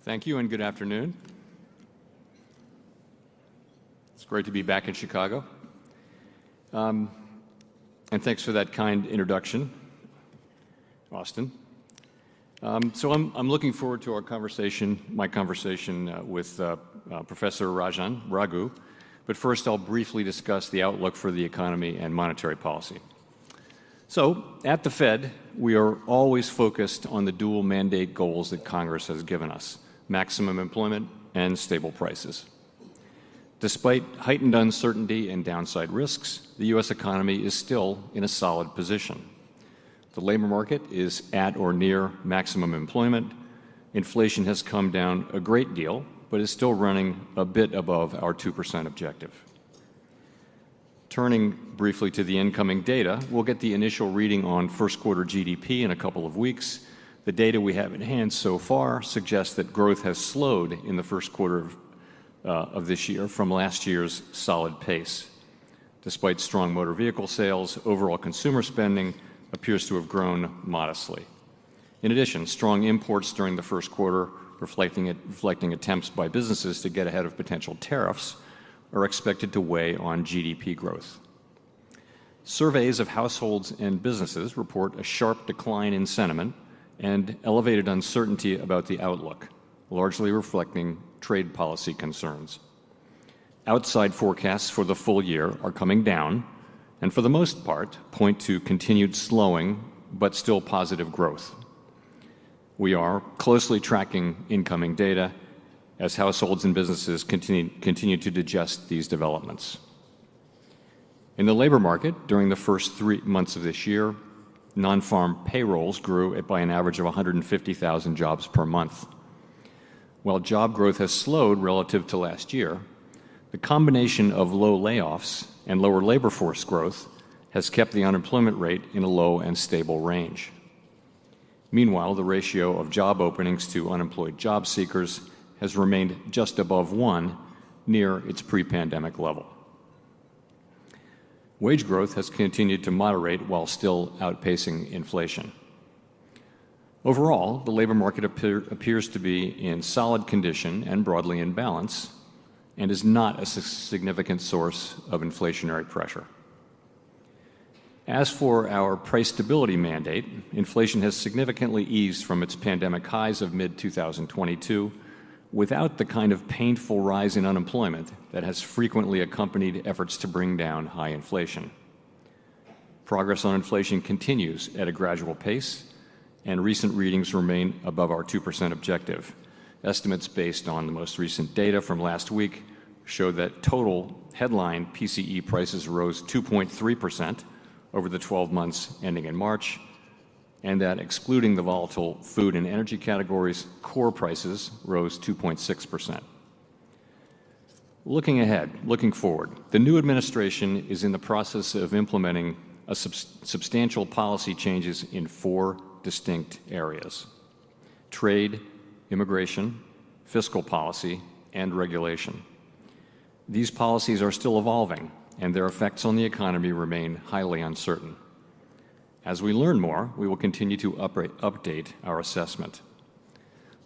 Thank you and good afternoon. It's great to be back in Chicago. And thanks for that kind introduction, Austin. So I'm looking forward to my conversation with Professor Raghu. But first, I'll briefly discuss the outlook for the economy and monetary policy. So, at the Fed, we are always focused on the dual mandate goals that Congress has given us: maximum employment and stable prices. Despite heightened uncertainty and downside risks, the U.S. economy is still in a solid position. The labor market is at or near maximum employment. Inflation has come down a great deal, but is still running a bit above our 2% objective. Turning briefly to the incoming data, we'll get the initial reading on first quarter GDP in a couple of weeks. The data we have in hand so far suggests that growth has slowed in the first quarter of this year from last year's solid pace. Despite strong motor vehicle sales, overall consumer spending appears to have grown modestly. In addition, strong imports during the first quarter, reflecting attempts by businesses to get ahead of potential tariffs, are expected to weigh on GDP growth. Surveys of households and businesses report a sharp decline in sentiment and elevated uncertainty about the outlook, largely reflecting trade policy concerns. Outside forecasts for the full year are coming down, and for the most part, point to continued slowing but still positive growth. We are closely tracking incoming data as households and businesses continue to digest these developments. In the labor market, during the first 3 months of this year, non-farm payrolls grew by an average of 150,000 jobs per month. While job growth has slowed relative to last year, the combination of low layoffs and lower labor force growth has kept the unemployment rate in a low and stable range. Meanwhile, the ratio of job openings to unemployed job seekers has remained just above 1, near its pre-pandemic level. Wage growth has continued to moderate while still outpacing inflation. Overall, the labor market appears to be in solid condition and broadly in balance, and is not a significant source of inflationary pressure. As for our price stability mandate, inflation has significantly eased from its pandemic highs of mid-2022 without the kind of painful rise in unemployment that has frequently accompanied efforts to bring down high inflation. Progress on inflation continues at a gradual pace, and recent readings remain above our 2% objective. Estimates based on the most recent data from last week show that total headline PCE prices rose 2.3% over the 12 months ending in March, and that excluding the volatile food and energy categories, core prices rose 2.6%. Looking forward, the new administration is in the process of implementing substantial policy changes in 4 distinct areas: trade, immigration, fiscal policy, and regulation. These policies are still evolving, and their effects on the economy remain highly uncertain. As we learn more, we will continue to update our assessment.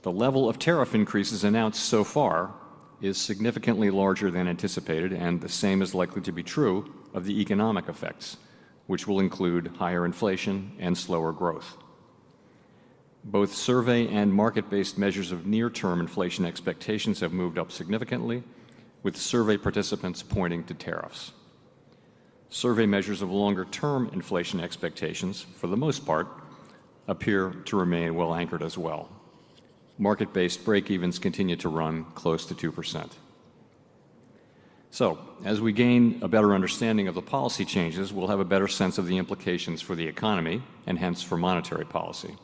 The level of tariff increases announced so far is significantly larger than anticipated, and the same is likely to be true of the economic effects, which will include higher inflation and slower growth. Both survey and market-based measures of near-term inflation expectations have moved up significantly, with survey participants pointing to tariffs. Survey measures of longer-term inflation expectations, for the most part, appear to remain well anchored as well. Market-based break-evens continue to run close to 2%. So, as we gain a better understanding of the policy changes, we'll have a better sense of the implications for the economy and hence for monetary policy.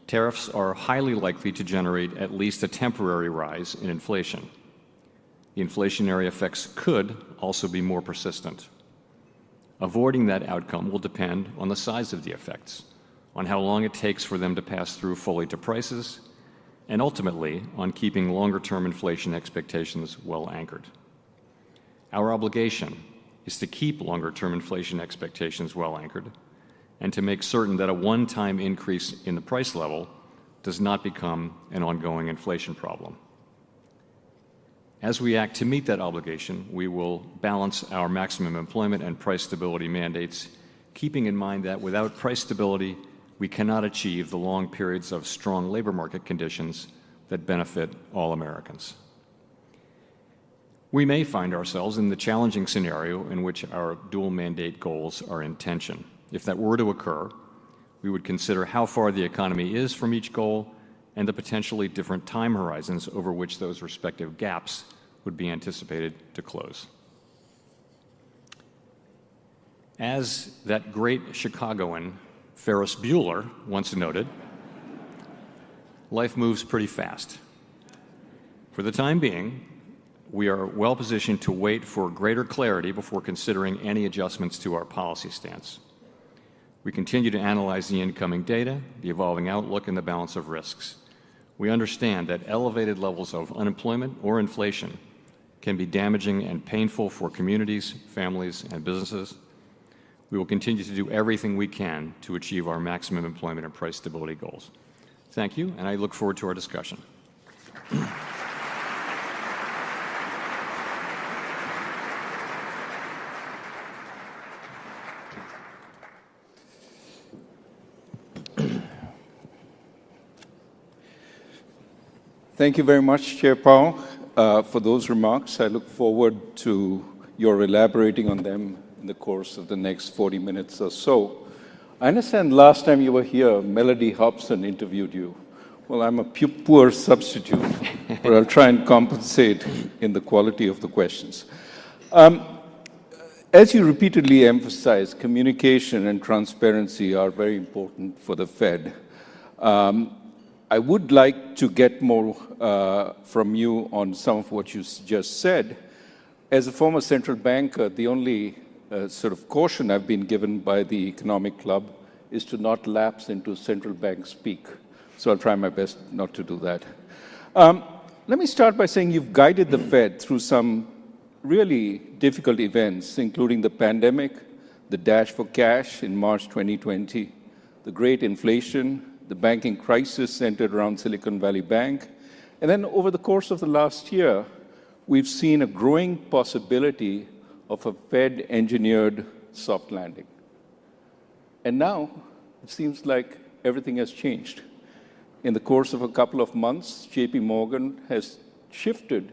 Tariffs are highly likely to generate at least a temporary rise in inflation. The inflationary effects could also be more persistent. Avoiding that outcome will depend on the size of the effects, on how long it takes for them to pass through fully to prices, and ultimately on keeping longer-term inflation expectations well anchored. Our obligation is to keep longer-term inflation expectations well anchored and to make certain that a one-time increase in the price level does not become an ongoing inflation problem. As we act to meet that obligation, we will balance our maximum employment and price stability mandates, keeping in mind that without price stability, we cannot achieve the long periods of strong labor market conditions that benefit all Americans. We may find ourselves in the challenging scenario in which our dual mandate goals are in tension. If that were to occur, we would consider how far the economy is from each goal and the potentially different time horizons over which those respective gaps would be anticipated to close. As that great Chicagoan Ferris Bueller once noted, life moves pretty fast. For the time being, we are well positioned to wait for greater clarity before considering any adjustments to our policy stance. We continue to analyze the incoming data, the evolving outlook, and the balance of risks. We understand that elevated levels of unemployment or inflation can be damaging and painful for communities, families, and businesses. We will continue to do everything we can to achieve our maximum employment and price stability goals. Thank you, and I look forward to our discussion. Thank you very much, Chair Powell, for those remarks. I look forward to your elaborating on them in the course of the next 40 minutes or so. I understand last time you were here, Melody Hobson interviewed you. Well, I'm a poor substitute, but I'll try and compensate in the quality of the questions. As you repeatedly emphasize, communication and transparency are very important for the Fed. I would like to get more from you on some of what you just said. As a former central banker, the only sort of caution I've been given by the Economic Club is to not lapse into central bank speak. So I'll try my best not to do that. Let me start by saying you've guided the Fed through some really difficult events, including the pandemic, the dash for cash in March 2020, the great inflation, the banking crisis centered around Silicon Valley Bank. And then over the course of the last year, we've seen a growing possibility of a Fed-engineered soft landing. And now, it seems like everything has changed. In the course of a couple of months, JP Morgan has shifted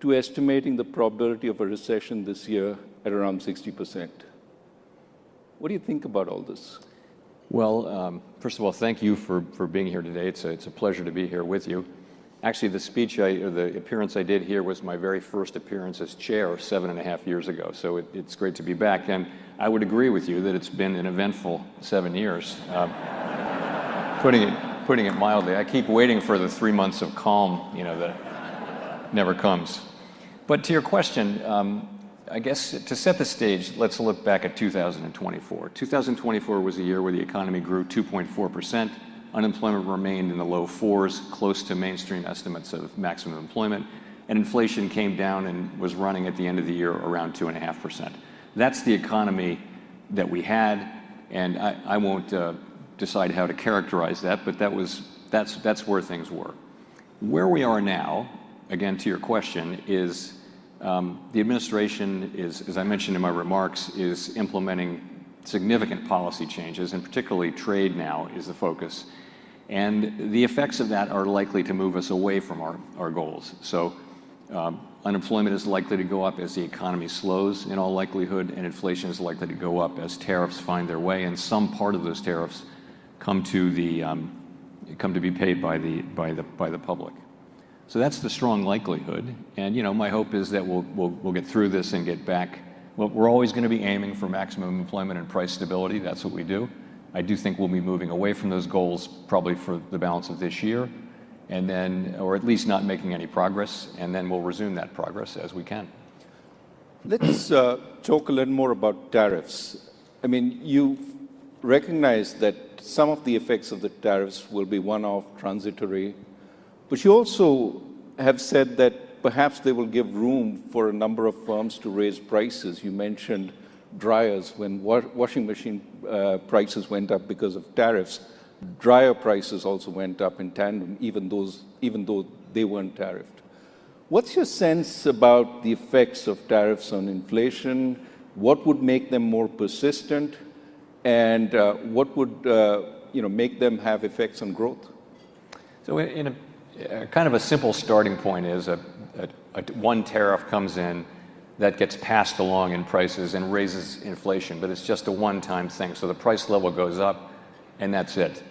to estimating the probability of a recession this year at around 60%. What do you think about all this? Well, first of all, thank you for being here today. It's a pleasure to be here with you. Actually, the speech or the appearance I did here was my very first appearance as chair 7.5 years ago. So it's great to be back. And I would agree with you that it's been an eventful 7 years. Putting it mildly, I keep waiting for the 3 months of calm, that never comes. But to your question, I guess to set the stage, let's look back at 2024. 2024 was a year where the economy grew 2.4%. Unemployment remained in the low fours, close to mainstream estimates of maximum employment, and inflation came down and was running at the end of the year around 2.5%. That's the economy that we had, and I won't decide how to characterize that, but that's where things were. Where we are now, again to your question, is the administration is, as I mentioned in my remarks, is implementing significant policy changes, and particularly trade now is the focus. And the effects of that are likely to move us away from our goals. So unemployment is likely to go up as the economy slows in all likelihood, and inflation is likely to go up as tariffs find their way, and some part of those tariffs come to be paid by the public. So that's the strong likelihood, and my hope is that we'll get through this and get back. Well, we're always going to be aiming for maximum employment and price stability. That's what we do. I do think we'll be moving away from those goals probably for the balance of this year, and then, or at least not making any progress, and then we'll resume that progress as we can. Let's talk a little more about tariffs. I mean, you recognize that some of the effects of the tariffs will be one-off, transitory, but you also have said that perhaps they will give room for a number of firms to raise prices. You mentioned dryers when washing machine prices went up because of tariffs. dryer prices also went up in tandem, even though they weren't tariffed. What's your sense about the effects of tariffs on inflation? What would make them more persistent? And what would make them have effects on growth? So in a kind of a simple starting point is one tariff comes in that gets passed along in prices and raises inflation, but it's just a one-time thing. So the price level goes up, and that's it.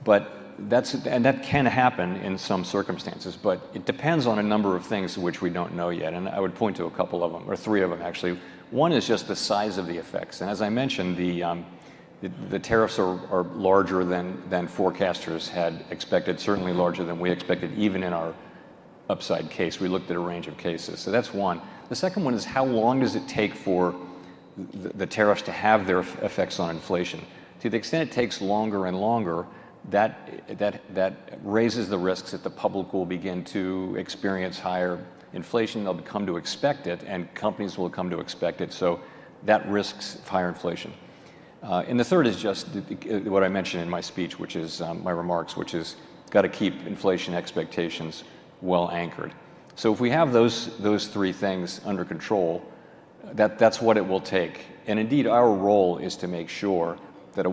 But that can happen in some circumstances, but it depends on a number of things which we don't know yet. And I would point to a couple of them, or three of them actually. One is just the size of the effects. And as I mentioned, the tariffs are larger than forecasters had expected, certainly larger than we expected, even in our upside case. We looked at a range of cases. So that's one. The second one is how long does it take for the tariffs to have their effects on inflation? To the extent it takes longer and longer, that raises the risks that the public will begin to experience higher inflation. They'll come to expect it, and companies will come to expect it. So that risks higher inflation. And the third is just what I mentioned in my speech, which is my remarks, which is got to keep inflation expectations well anchored. So if we have those three things under control, that's what it will take. And indeed, our role is to make sure that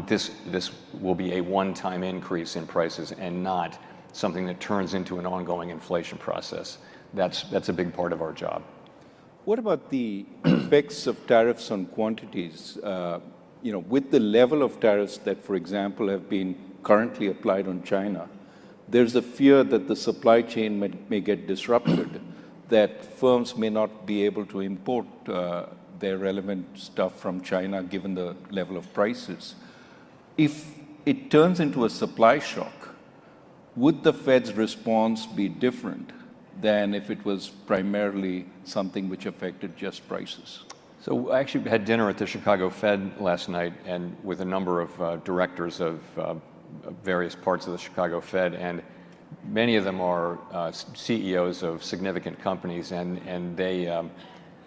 this will be a one-time increase in prices and not something that turns into an ongoing inflation process. That's a big part of our job. What about the effects of tariffs on quantities? With the level of tariffs that, for example, have been currently applied on China, there's a fear that the supply chain may get disrupted, that firms may not be able to import their relevant stuff from China given the level of prices. If it turns into a supply shock, would the Fed's response be different than if it was primarily something which affected just prices? So I actually had dinner at the Chicago Fed last night and with a number of directors of various parts of the Chicago Fed, and many of them are CEOs of significant companies, and they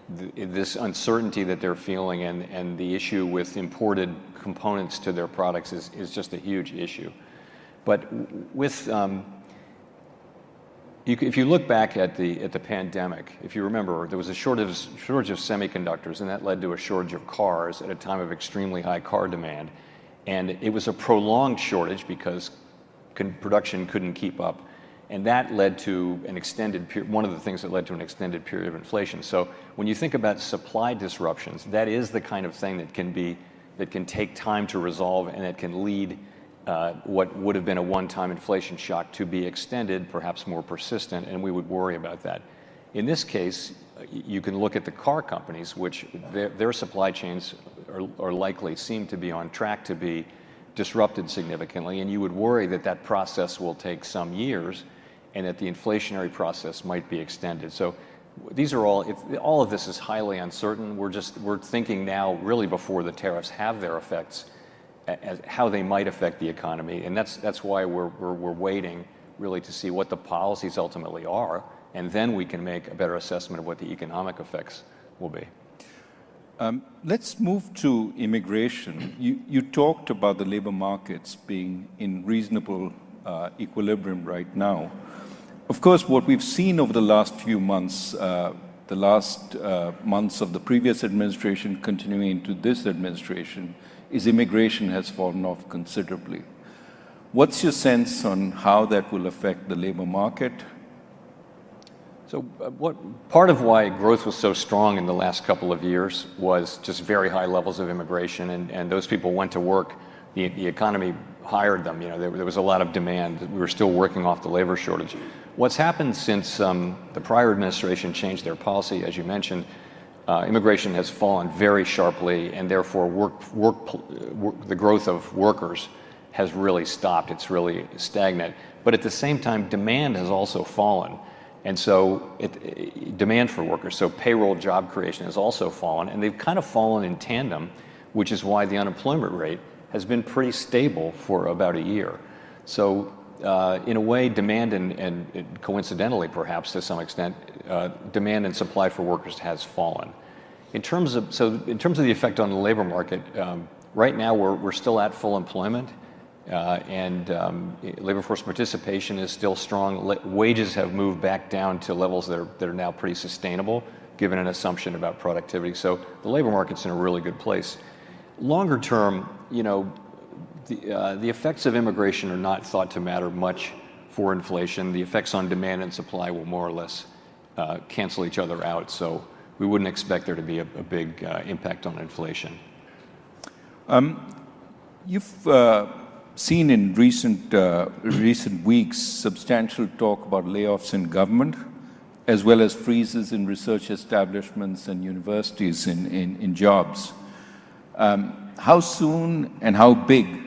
this uncertainty that they're feeling and the issue with imported components to their products is just a huge issue. But with if you look back at the pandemic, if you remember, there was a shortage of semiconductors, and that led to a shortage of cars at a time of extremely high car demand. And it was a prolonged shortage because production couldn't keep up. And that led to an extended period, one of the things that led to an extended period of inflation. So when you think about supply disruptions, that is the kind of thing that can take time to resolve, and it can lead what would have been a one-time inflation shock to be extended, perhaps more persistent, and we would worry about that. In this case, you can look at the car companies, which their supply chains are likely seem to be on track to be disrupted significantly, and you would worry that process will take some years and that the inflationary process might be extended. So these are all of this is highly uncertain. We're thinking now really before the tariffs have their effects as how they might affect the economy, and that's why we're waiting really to see what the policies ultimately are, and then we can make a better assessment of what the economic effects will be. Let's move to immigration. You talked about the labor markets being in reasonable equilibrium right now. Of course, what we've seen over the last few months, the last months of the previous administration continuing into this administration, is immigration has fallen off considerably. What's your sense on how that will affect the labor market? So part of why growth was so strong in the last couple of years was just very high levels of immigration, and those people went to work. The economy hired them. There was a lot of demand. We were still working off the labor shortage. What's happened since the prior administration changed their policy, as you mentioned, immigration has fallen very sharply, and therefore the growth of workers has really stopped. It's really stagnant. But at the same time, demand has also fallen. And so demand for workers, so payroll job creation has also fallen, and they've kind of fallen in tandem, which is why the unemployment rate has been pretty stable for about a year. So in a way, demand and coincidentally perhaps to some extent, demand and supply for workers has fallen. In terms of the effect on the labor market, right now we're still at full employment, Labor force participation is still strong. Wages have moved back down to levels that are now pretty sustainable, given an assumption about productivity. So the labor market's in a really good place. Longer term, you know, the effects of immigration are not thought to matter much for inflation. The effects on demand and supply will more or less cancel each other out. So we wouldn't expect there to be a big impact on inflation. You've seen in recent weeks substantial talk about layoffs in government, as well as freezes in research establishments and universities in jobs. How soon and how big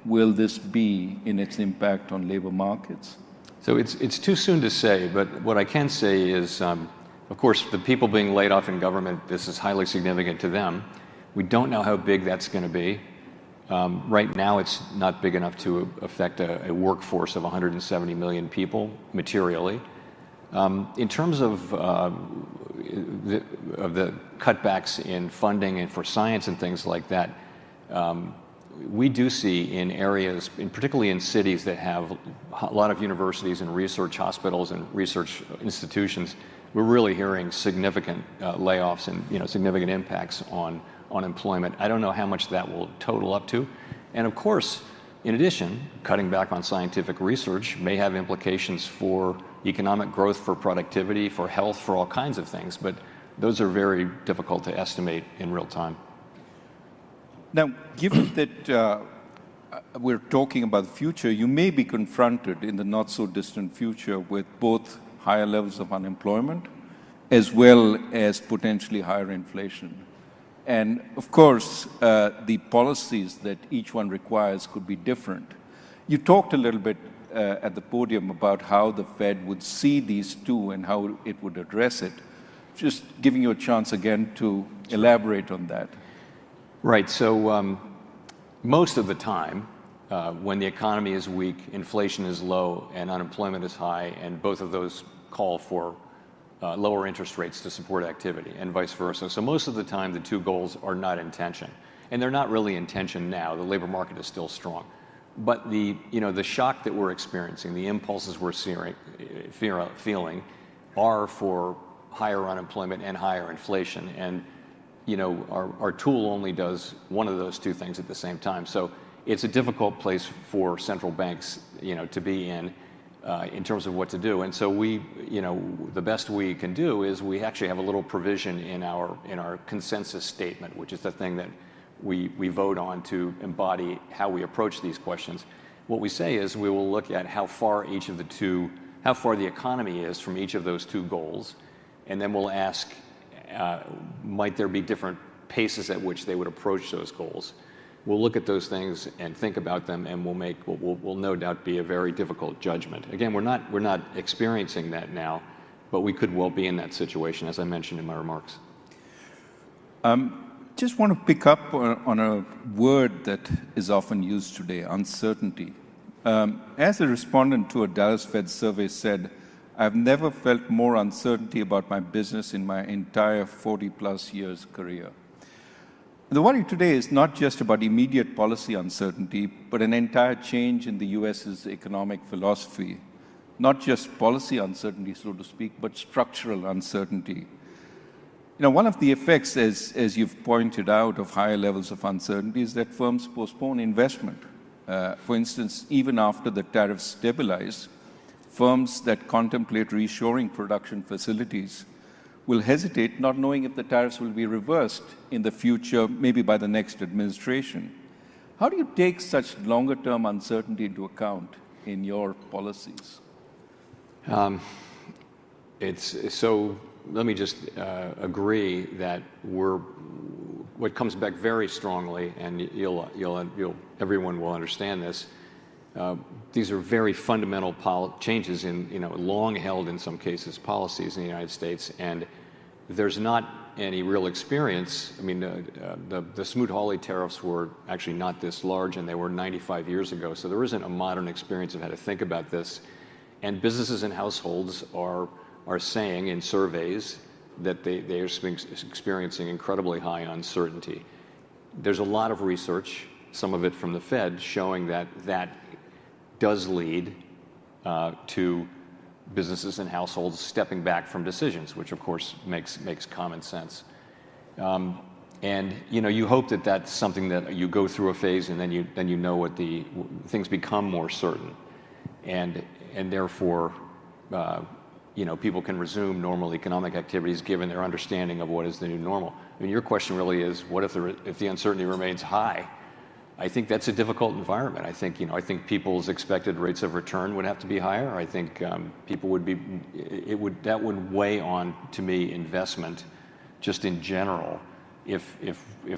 will this be in its impact on labor markets? So it's too soon to say, but what I can say is, of course, the people being laid off in government, this is highly significant to them. We don't know how big that's going to be. Right now, it's not big enough to affect a workforce of 170 million people materially. In terms of the cutbacks in funding and for science and things like that, we do see in areas, particularly in cities that have a lot of universities and research hospitals and research institutions, we're really hearing significant layoffs and significant impacts on employment. I don't know how much that will total up to. And of course, in addition, cutting back on scientific research may have implications for economic growth, for productivity, for health, for all kinds of things. But those are very difficult to estimate in real time. Now, given that we're talking about the future, you may be confronted in the not so distant future with both higher levels of unemployment as well as potentially higher inflation. And of course, the policies that each one requires could be different. You talked a little bit at the podium about how the Fed would see these two and how it would address it. Just giving you a chance again to elaborate on that. Right. So most of the time, when the economy is weak, inflation is low, and unemployment is high, and both of those call for lower interest rates to support activity, and vice versa. So most of the time, the two goals are not in tension. And they're not really in tension now. The labor market is still strong. But the shock that we're experiencing, the impulses we're feeling are for higher unemployment and higher inflation. And our tool only does one of those two things at the same time. So it's a difficult place for central banks, to be in terms of what to do. And so the best we can do is we actually have a little provision in our consensus statement, which is the thing that we vote on to embody how we approach these questions. What we say is we will look at how far the economy is from each of those two goals, and then we'll ask, might there be different paces at which they would approach those goals? We'll look at those things and think about them, and we'll make what will no doubt be a very difficult judgment. Again, we're not experiencing that now, but we could well be in that situation, as I mentioned in my remarks. Just want to pick up on a word that is often used today, uncertainty. As a respondent to a Dallas Fed survey said, I've never felt more uncertainty about my business in my entire 40-plus years career. The worry today is not just about immediate policy uncertainty, but an entire change in the US's economic philosophy. Not just policy uncertainty, so to speak, but structural uncertainty. One of the effects, as you've pointed out, of higher levels of uncertainty is that firms postpone investment. For instance, even after the tariffs stabilize, firms that contemplate reshoring production facilities will hesitate, not knowing if the tariffs will be reversed in the future, maybe by the next administration. How do you take such longer-term uncertainty into account in your policies? Let me just agree that what comes back very strongly, and everyone will understand this. These are very fundamental changes in, long held in some cases policies in the United States, and there's not any real experience. I mean, the Smoot-Hawley tariffs were actually not this large, and they were 95 years ago. So there isn't a modern experience of how to think about this. And businesses and households are saying in surveys that they are experiencing incredibly high uncertainty. There's a lot of research some of it from the Fed, showing that that does lead to businesses and households stepping back from decisions, which of course makes common sense. And you hope that that's something that you go through a phase, and then you know what things become more certain, and therefore people can resume normal economic activities given their understanding of what is the new normal. I mean, your question really is, what if the uncertainty remains high? I think that's a difficult environment. I think people's expected rates of return would have to be higher. I think people that would weigh on, to me, investment just in general. If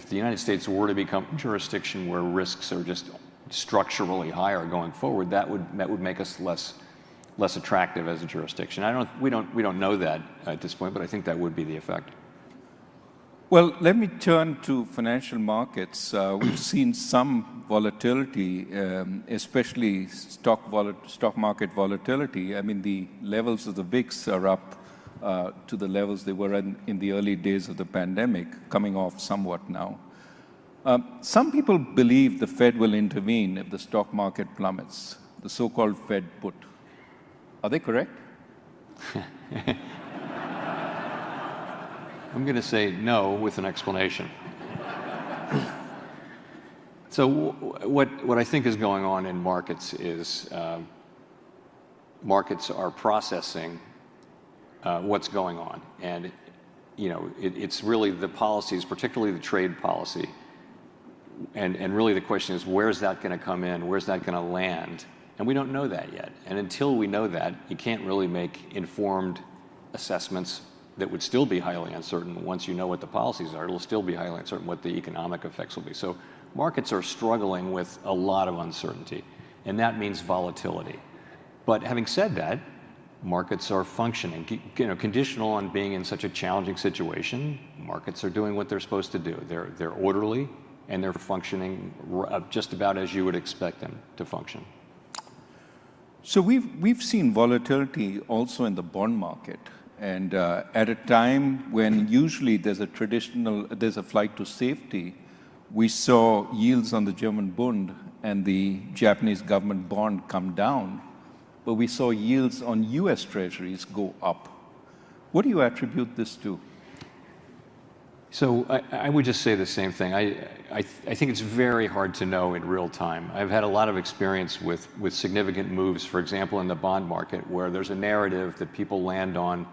the United States were to become a jurisdiction where risks are just structurally higher going forward, that would make us less attractive as a jurisdiction. We don't know that at this point, but I think that would be the effect. Well, let me turn to financial markets. We've seen some volatility, especially stock market volatility. I mean, the levels of the VIX are up to the levels they were in the early days of the pandemic, coming off somewhat now. Some people believe the Fed will intervene if the stock market plummets, the so-called Fed put. Are they correct? I'm going to say no with an explanation. So what I think is going on in markets is markets are processing what's going on. And it's really the policies, particularly the trade policy. And really the question is, where's that going to come in? Where's that going to land? And we don't know that yet. And until we know that, you can't really make informed assessments that would still be highly uncertain. Once you know what the policies are, it'll still be highly uncertain what the economic effects will be. So markets are struggling with a lot of uncertainty, and that means volatility. But having said that, markets are functioning. Conditional on being in such a challenging situation, markets are doing what they're supposed to do. They're orderly, and they're functioning just about as you would expect them to function. So we've seen volatility also in the bond market. And at a time when usually there's a flight to safety, we saw yields on the German Bund and the Japanese government bond come down, but we saw yields on US Treasuries go up. What do you attribute this to? So I would just say the same thing. I think it's very hard to know in real time. I've had a lot of experience with significant moves, for example, in the bond market, where there's a narrative that people land on,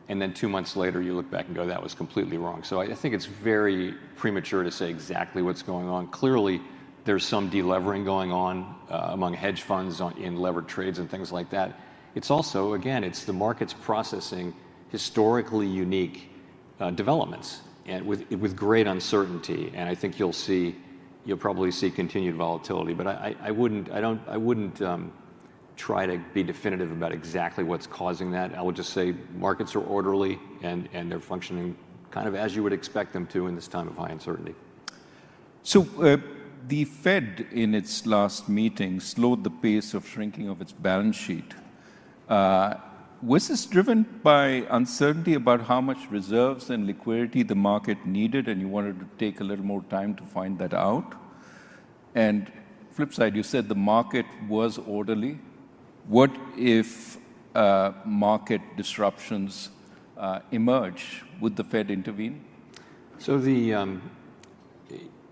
and then 2 months later you look back and go, that was completely wrong. So I think it's very premature to say exactly what's going on. Clearly, there's some delevering going on among hedge funds in levered trades and things like that. It's also, again, it's the markets processing historically unique developments and with great uncertainty. And I think you'll probably see continued volatility. But I wouldn't try to be definitive about exactly what's causing that. I would just say markets are orderly and they're functioning kind of as you would expect them to in this time of high uncertainty. So the Fed in its last meeting slowed the pace of shrinking of its balance sheet. Was this driven by uncertainty about how much reserves and liquidity the market needed, and you wanted to take a little more time to find that out? And flip side, you said the market was orderly. What if market disruptions emerge? Would the Fed intervene? So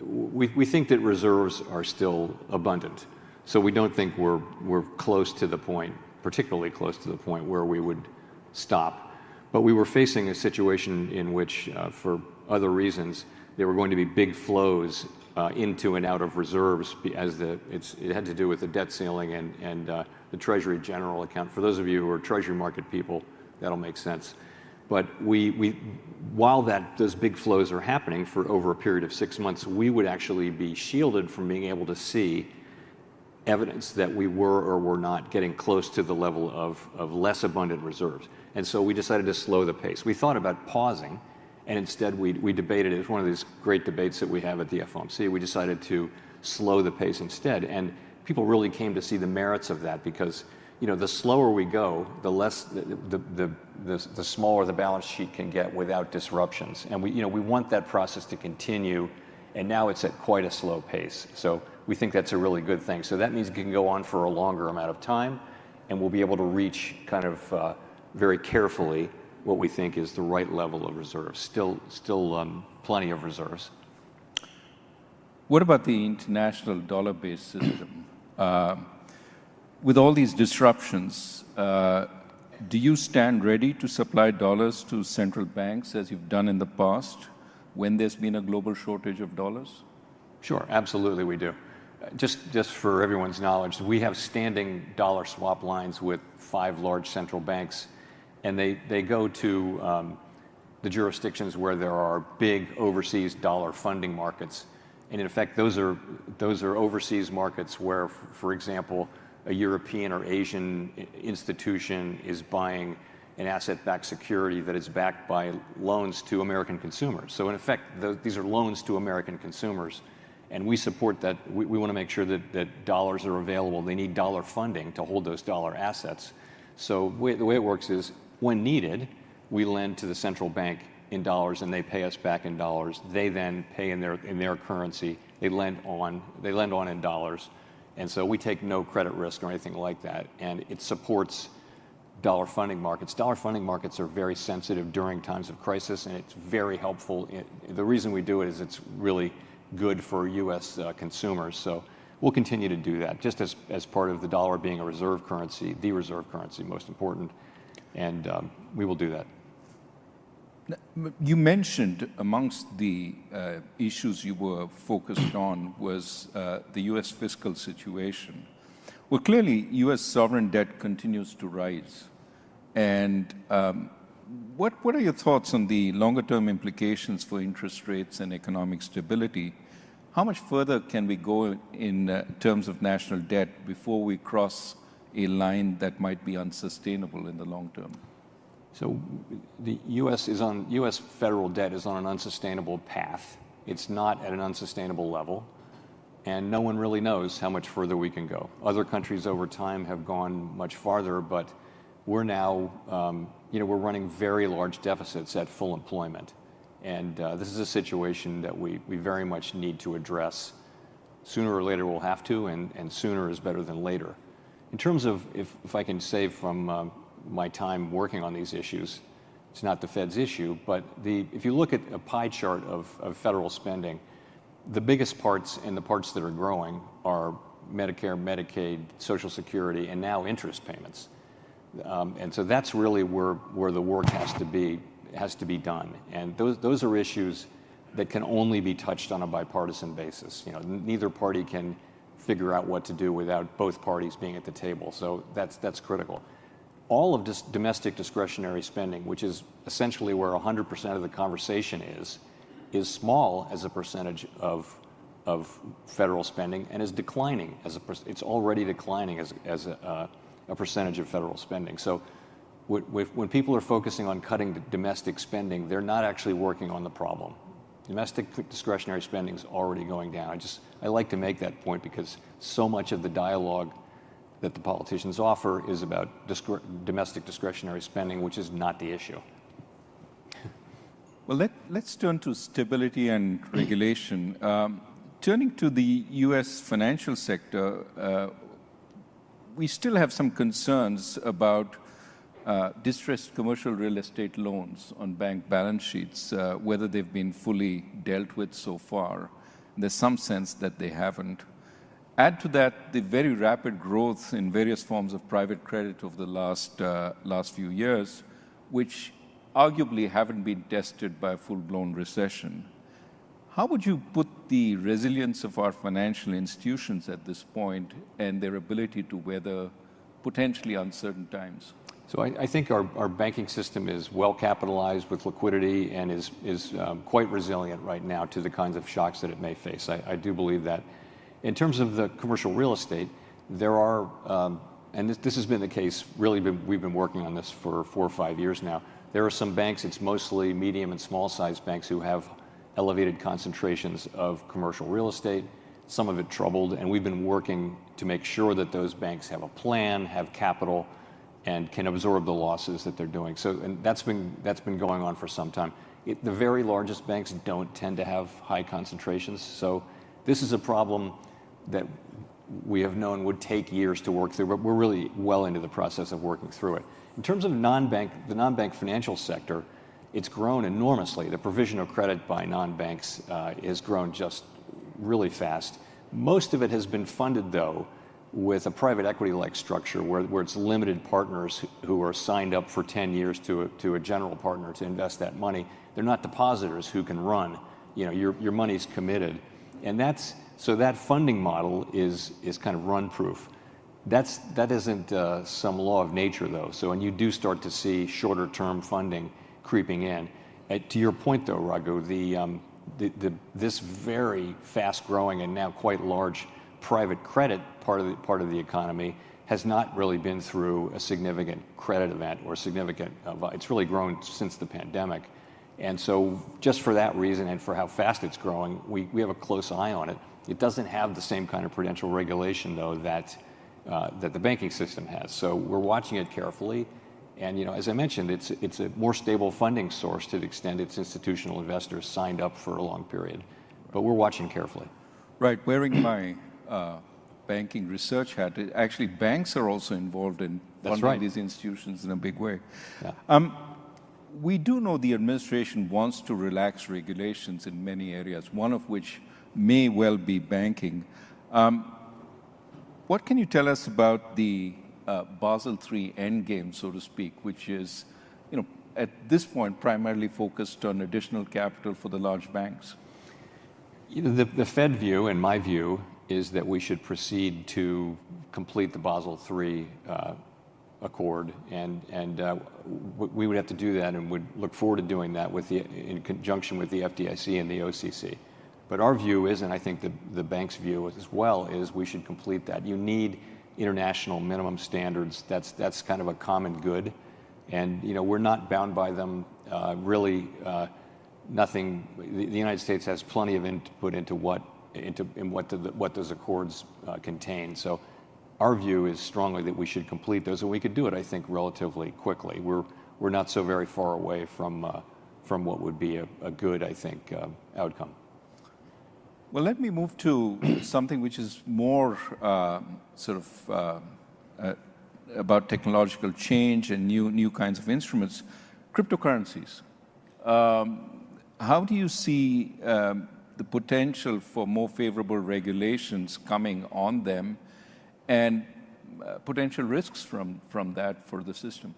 we think that reserves are still abundant. So we don't think we're close to the point, particularly close to the point where we would stop. But we were facing a situation in which, for other reasons, there were going to be big flows into and out of reserves as it had to do with the debt ceiling and the Treasury General Account. For those of you who are Treasury market people, that'll make sense. But while those big flows are happening for over a period of 6 months, we would actually be shielded from being able to see evidence that we were or were not getting close to the level of less abundant reserves. And so we decided to slow the pace. We thought about pausing, and instead we debated it. It's one of these great debates that we have at the FOMC. We decided to slow the pace instead. And people really came to see the merits of that because, the slower we go, the less, the smaller the balance sheet can get without disruptions. And we want that process to continue, and now it's at quite a slow pace. So we think that's a really good thing. So that means it can go on for a longer amount of time, and we'll be able to reach kind of very carefully what we think is the right level of reserves. Still plenty of reserves. What about the international dollar-based system? With all these disruptions, do you stand ready to supply dollars to central banks as you've done in the past when there's been a global shortage of dollars? Sure, absolutely we do. Just for everyone's knowledge, we have standing dollar swap lines with 5 large central banks, and they go to the jurisdictions where there are big overseas dollar funding markets. And in effect, those are overseas markets where, for example, a European or Asian institution is buying an asset-backed security that is backed by loans to American consumers. So in effect, these are loans to American consumers, and we support that. We want to make sure that dollars are available. They need dollar funding to hold those dollar assets. So the way it works is, when needed, we lend to the central bank in dollars, and they pay us back in dollars. They then pay in their currency. They lend on in dollars, and so we take no credit risk or anything like that. And it supports dollar funding markets. Dollar funding markets are very sensitive during times of crisis, and it's very helpful. The reason we do it is it's really good for U.S. Consumers. So we'll continue to do that, just as part of the dollar being a reserve currency, the reserve currency, most important, and we will do that. You mentioned amongst the issues you were focused on was the U.S. fiscal situation. Well, clearly, U.S. sovereign debt continues to rise. And what are your thoughts on the longer-term implications for interest rates and economic stability? How much further can we go in terms of national debt before we cross a line that might be unsustainable in the long term? So the U.S. federal debt is on an unsustainable path. It's not at an unsustainable level, and no one really knows how much further we can go. Other countries over time have gone much farther, but we're now, we're running very large deficits at full employment, and this is a situation that we very much need to address. Sooner or later we'll have to, and sooner is better than later. In terms of, if I can say from my time working on these issues, it's not the Fed's issue, but if you look at a pie chart of federal spending, the biggest parts and the parts that are growing are Medicare, Medicaid, Social Security, and now interest payments. And so that's really where the work has to be done. And those are issues that can only be touched on a bipartisan basis. Neither party can figure out what to do without both parties being at the table. So that's critical. All of this domestic discretionary spending, which is essentially where 100% of the conversation is small as a percentage of federal spending, and is declining it's already declining as a percentage of federal spending. So when people are focusing on cutting domestic spending, they're not actually working on the problem. Domestic discretionary spending is already going down. I like to make that point because so much of the dialogue that the politicians offer is about domestic discretionary spending, which is not the issue. Well, let's turn to stability and regulation. Turning to the U.S. financial sector, we still have some concerns about distressed commercial real estate loans on bank balance sheets, whether they've been fully dealt with so far. There's some sense that they haven't. Add to that the very rapid growth in various forms of private credit over the last few years, which arguably haven't been tested by a full-blown recession. How would you put the resilience of our financial institutions at this point and their ability to weather potentially uncertain times? So I think our banking system is well capitalized with liquidity and is quite resilient right now to the kinds of shocks that it may face. I do believe that. In terms of the commercial real estate, there are, and this has been the case, really we've been working on this for 4 or 5 years now. There are some banks, it's mostly medium and small sized banks, who have elevated concentrations of commercial real estate, some of it troubled, and we've been working to make sure that those banks have a plan, have capital, and can absorb the losses that they're doing. So, and that's been going on for some time. The very largest banks don't tend to have high concentrations, so this is a problem that we have known would take years to work through, but we're really well into the process of working through it. In terms of the non-bank financial sector, it's grown enormously. The provision of credit by non-banks has grown just really fast. Most of it has been funded, though, with a private equity-like structure where it's limited partners who are signed up for 10 years to a general partner to invest that money. They're not depositors who can run. Your money's committed. And so that funding model is kind of run-proof. That isn't some law of nature, though. So when you do start to see shorter-term funding creeping in, to your point, though, Raghu, this very fast-growing and now quite large private credit part of the economy has not really been through a significant credit event or significant. It's really grown since the pandemic, and so just for that reason and for how fast it's growing, we have a close eye on it. It doesn't have the same kind of prudential regulation, though, that the banking system has. So we're watching it carefully. And as I mentioned, it's a more stable funding source to the extent its institutional investors signed up for a long period. But we're watching carefully. Right. Wearing my banking research hat, actually banks are also involved in funding these institutions in a big way. Yeah. We do know the administration wants to relax regulations in many areas, one of which may well be banking. What can you tell us about the Basel III endgame, so to speak, which is, at this point, primarily focused on additional capital for the large banks? The Fed view, and my view, is that we should proceed to complete the Basel III accord, and we would have to do that, and would look forward to doing that in conjunction with the FDIC and the OCC. But our view is, and I think the bank's view as well, is we should complete that. You need international minimum standards. That's kind of a common good, and we're not bound by them. Really, nothing. The United States has plenty of input into what those accords contain. So our view is strongly that we should complete those, and we could do it, I think, relatively quickly. We're not so very far away from what would be a good, I think, outcome. Well, let me move to something which is more about technological change and new kinds of instruments, cryptocurrencies. How do you see the potential for more favorable regulations coming on them and potential risks from that for the system?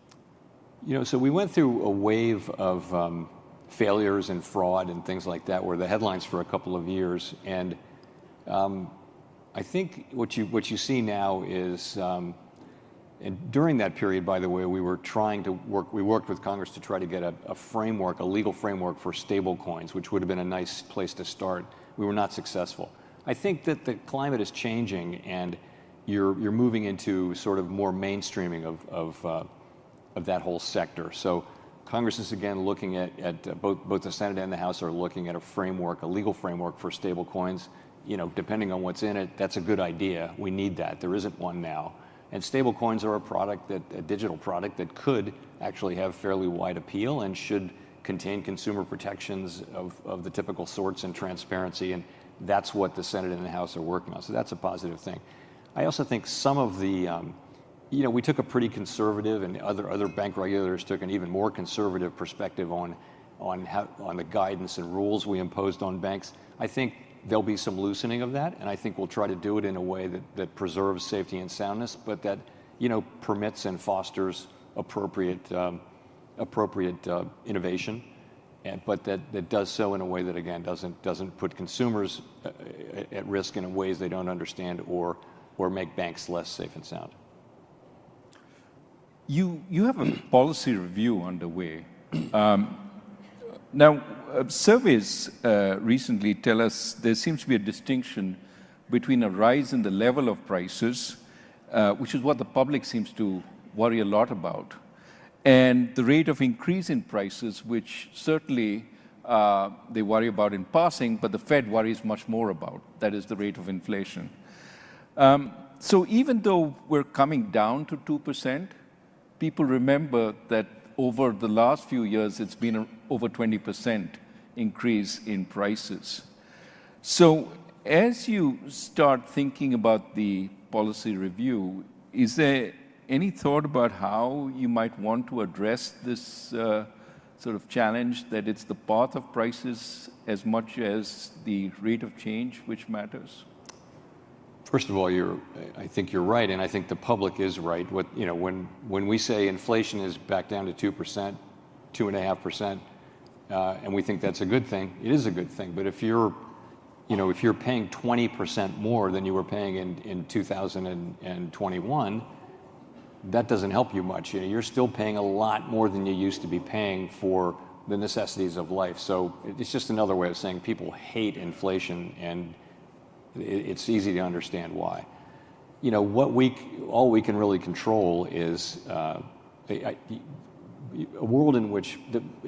So we went through a wave of failures and fraud and things like that were the headlines for a couple of years, and I think what you see now is, and during that period, by the way, we worked with Congress to try to get a legal framework for stable coins, which would have been a nice place to start. We were not successful. I think that the climate is changing, and you're moving into sort of more mainstreaming of that whole sector. So Congress is again looking at both the Senate and the House are looking at a legal framework for stable coins. Depending on what's in it, that's a good idea. We need that. There isn't one now. And stable coins are a digital product that could actually have fairly wide appeal and should contain consumer protections of the typical sorts and transparency. And that's what the Senate and the House are working on. So that's a positive thing. I also think some of the we took a pretty conservative, and other bank regulators took an even more conservative perspective on the guidance and rules we imposed on banks. I think there'll be some loosening of that, and I think we'll try to do it in a way that preserves safety and soundness, but that permits and fosters appropriate innovation, but that does so in a way that again doesn't put consumers at risk in ways they don't understand or make banks less safe and sound. You have a policy review underway. Now, surveys recently tell us there seems to be a distinction between a rise in the level of prices, which is what the public seems to worry a lot about, and the rate of increase in prices, which certainly they worry about in passing, but the Fed worries much more about. That is the rate of inflation. So even though we're coming down to 2%, people remember that over the last few years, it's been over 20% increase in prices. So As you start thinking about the policy review, is there any thought about how you might want to address this sort of challenge that it's the path of prices as much as the rate of change which matters? First of all, I think you're right, and I think the public is right. When we say inflation is back down to 2%, 2.5%, and we think that's a good thing, it is a good thing. But if you're paying 20% more than you were paying in 2021, that doesn't help you much. You're still paying a lot more than you used to be paying for the necessities of life. So it's just another way of saying people hate inflation, and it's easy to understand why. All we can really control is a world in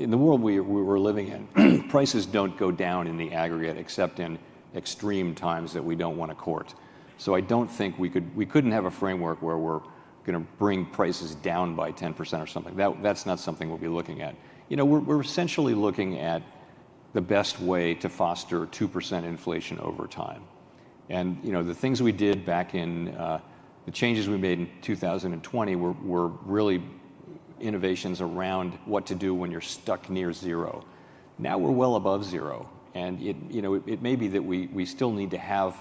the world we were living in, prices don't go down in the aggregate except in extreme times that we don't want to court. So I don't think we couldn't have a framework where we're going to bring prices down by 10% or something. That's not something we'll be looking at. We're essentially looking at the best way to foster 2% inflation over time. And the things we did back in the changes we made in 2020 were really innovations around what to do when you're stuck near zero. Now we're well above zero, and it may be that we still need to have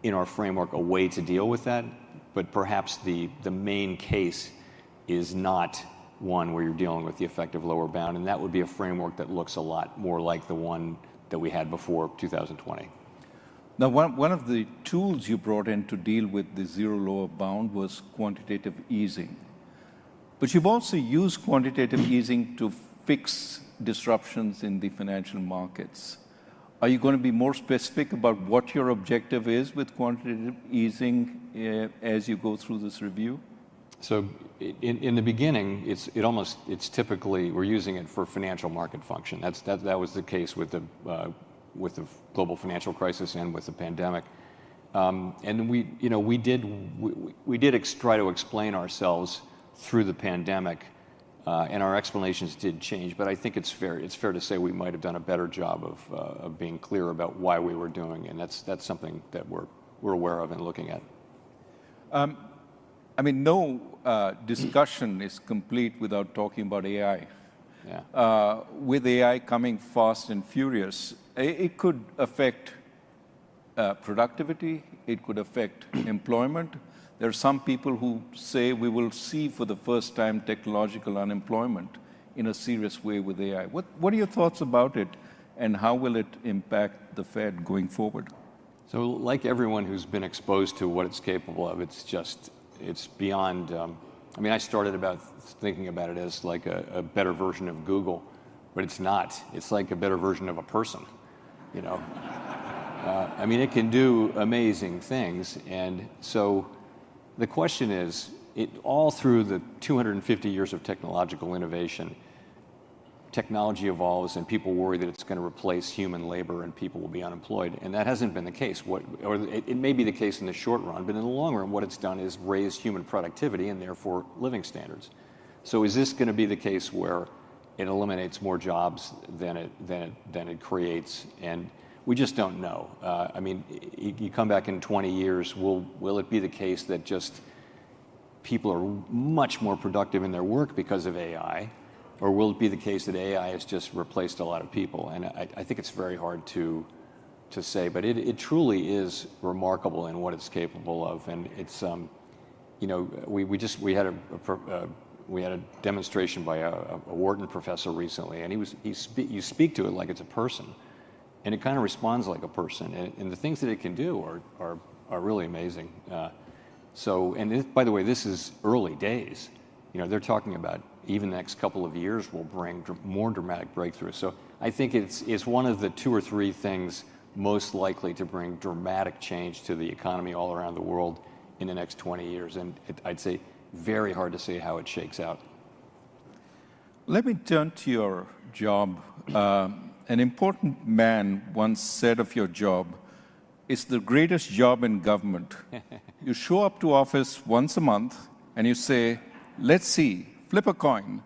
in our framework a way to deal with that, but perhaps the main case is not one where you're dealing with the effective lower bound, and that would be a framework that looks a lot more like the one that we had before 2020. Now, one of the tools you brought in to deal with the zero lower bound was quantitative easing. But you've also used quantitative easing to fix disruptions in the financial markets. Are you going to be more specific about what your objective is with quantitative easing as you go through this review? So in the beginning, it's typically we're using it for financial market function. That was the case with the global financial crisis and with the pandemic. And we did try to explain ourselves through the pandemic, and our explanations did change. But I think it's fair to say we might have done a better job of being clear about why we were doing, and that's something that we're aware of and looking at. No discussion is complete without talking about AI. Yeah. With AI coming fast and furious, it could affect productivity, it could affect employment. There are some people who say we will see for the first time technological unemployment in a serious way with AI. What are your thoughts about it, and how will it impact the Fed going forward? So like everyone who's been exposed to what it's capable of, it's beyond, I started thinking about it as like a better version of Google, but it's not. It's like a better version of a person, it can do amazing things. And so the question is, all through the 250 years of technological innovation, technology evolves and people worry that it's going to replace human labor and people will be unemployed. And that hasn't been the case. It may be the case in the short run, but in the long run, what it's done is raise human productivity and therefore living standards. So is this going to be the case where it eliminates more jobs than it creates? And we just don't know. You come back in 20 years, will it be the case that just people are much more productive in their work because of AI? Or will it be the case that AI has just replaced a lot of people? And I think it's very hard to say, but it truly is remarkable in what it's capable of. And it's, we had a demonstration by a Wharton professor recently, and you speak to it like it's a person, and it kind of responds like a person. And the things that it can do are really amazing. By the way, this is early days. They're talking about even the next couple of years will bring more dramatic breakthroughs. So I think it's one of the 2 or 3 things most likely to bring dramatic change to the economy all around the world in the next 20 years. And I'd say very hard to say how it shakes out. Let me turn to your job. An important man once said of your job, "It's the greatest job in government." You show up to office once a month and you say, "Let's see, flip a coin."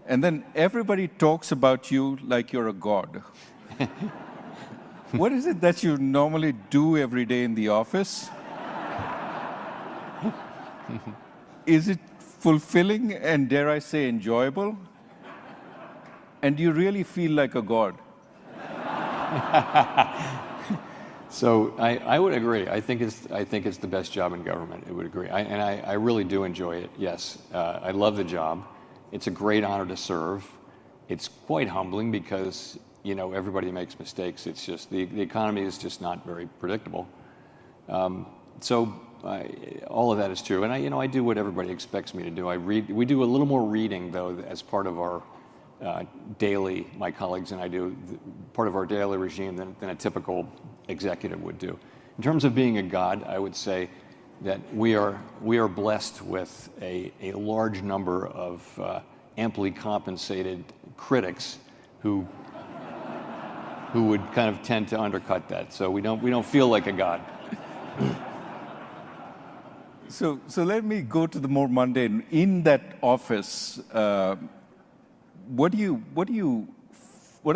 And then everybody talks about you like you're a god. What is it that you normally do every day in the office? Is it fulfilling and, dare I say, enjoyable? And do you really feel like a god? So I would agree. I think it's the best job in government. I would agree. I really do enjoy it. Yes, I love the job. It's a great honor to serve. It's quite humbling because everybody makes mistakes. It's just the economy is just not very predictable. All of that is true, and I do what everybody expects me to do. I read. We do a little more reading though as part of our daily. My colleagues and I do part of our daily regime than a typical executive would do. In terms of being a god, I would say that we are blessed with a large number of amply compensated critics who would kind of tend to undercut that. So we don't feel like a god. So let me go to the more mundane. In that office, what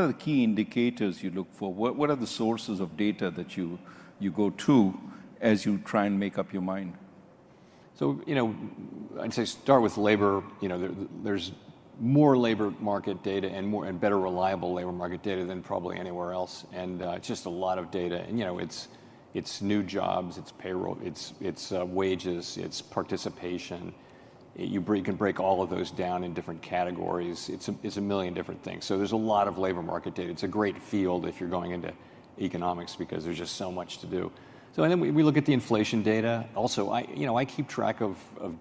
are the key indicators you look for? What are the sources of data that you go to as you try and make up your mind? So I'd say start with labor. There's more labor market data and better reliable labor market data than probably anywhere else, and it's just a lot of data. And it's new jobs, it's payroll, it's wages, it's participation. You can break all of those down in different categories. It's a million different things. So there's a lot of labor market data. It's a great field if you're going into economics because there's just so much to do. So and then we look at the inflation data. Also, I keep track of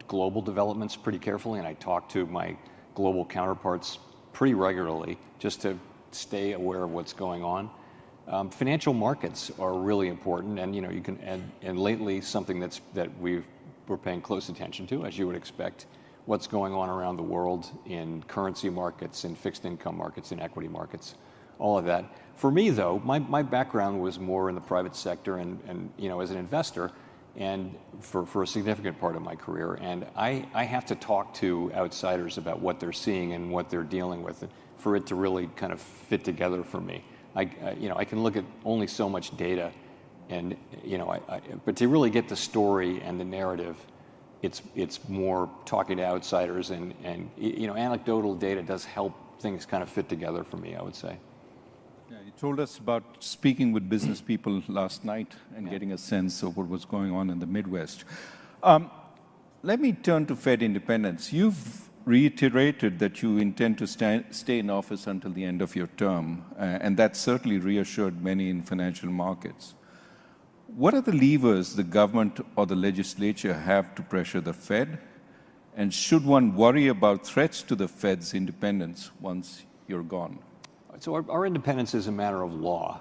global developments pretty carefully, and I talk to my global counterparts pretty regularly just to stay aware of what's going on. Financial markets are really important, and you can and lately something that we're paying close attention to, as you would expect, what's going on around the world in currency markets, in fixed income markets, in equity markets, all of that. For me, though, my background was more in the private sector and as an investor, and for a significant part of my career. And I have to talk to outsiders about what they're seeing and what they're dealing with for it to really kind of fit together for me. I can look at only so much data, and but to really get the story and the narrative, it's more talking to outsiders, and anecdotal data does help things kind of fit together for me, I would say. Yeah, you told us about speaking with business people last night and getting a sense of what was going on in the Midwest. Let me turn to Fed independence. You've reiterated that you intend to stay in office until the end of your term, and that certainly reassured many in financial markets. What are the levers the government or the legislature have to pressure the Fed? And should one worry about threats to the Fed's independence once you're gone? So our independence is a matter of law.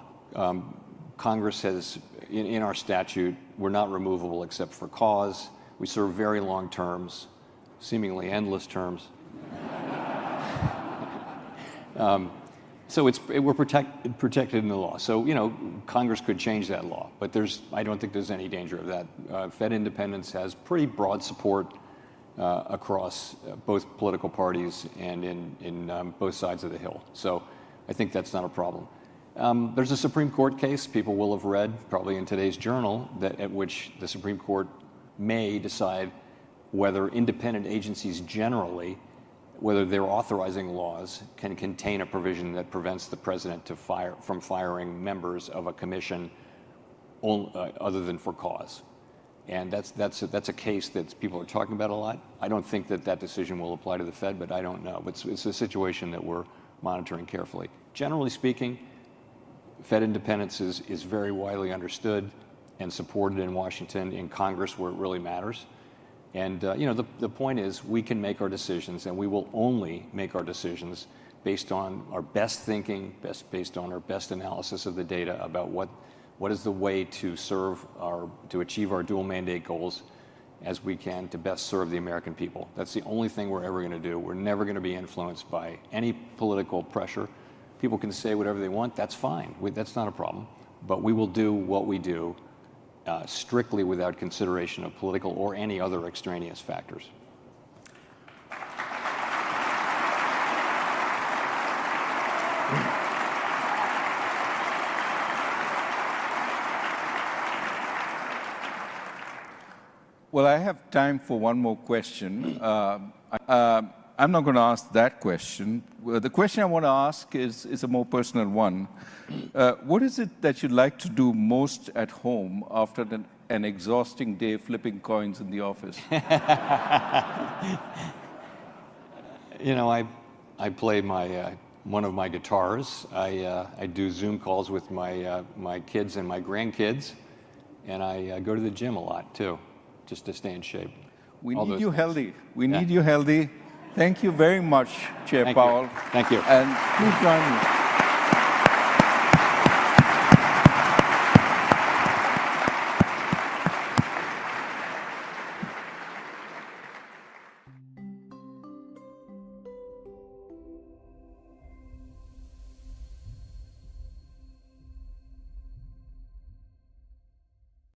Congress has, in our statute, we're not removable except for cause. We serve very long terms, seemingly endless terms. So we're protected in the law. So Congress could change that law, but I don't think there's any danger of that. Fed independence has pretty broad support across both political parties and in both sides of the Hill. So I think that's not a problem. There's a Supreme Court case people will have read probably in today's Journal at which the Supreme Court may decide whether independent agencies generally, whether they're authorizing laws, can contain a provision that prevents the president from firing members of a commission other than for cause. And that's a case that people are talking about a lot. I don't think that decision will apply to the Fed, but I don't know. It's a situation that we're monitoring carefully. Generally speaking, Fed independence is very widely understood and supported in Washington, in Congress where it really matters. And the point is, we can make our decisions, and we will only make our decisions based on our best thinking, based on our best analysis of the data about what is the way to achieve our dual mandate goals as we can to best serve the American people. That's the only thing we're ever going to do. We're never going to be influenced by any political pressure. People can say whatever they want. That's fine. That's not a problem. But we will do what we do strictly without consideration of political or any other extraneous factors. Well, I have time for one more question. I'm not going to ask that question. The question I want to ask is a more personal one. What is it that you'd like to do most at home after an exhausting day flipping coins in the office? You know, I play one of my guitars. I do Zoom calls with my kids and my grandkids, and I go to the gym a lot too, just to stay in shape. We need you healthy. We need you healthy. Thank you very much, Chair Thank Powell. you. Thank you. And please join me.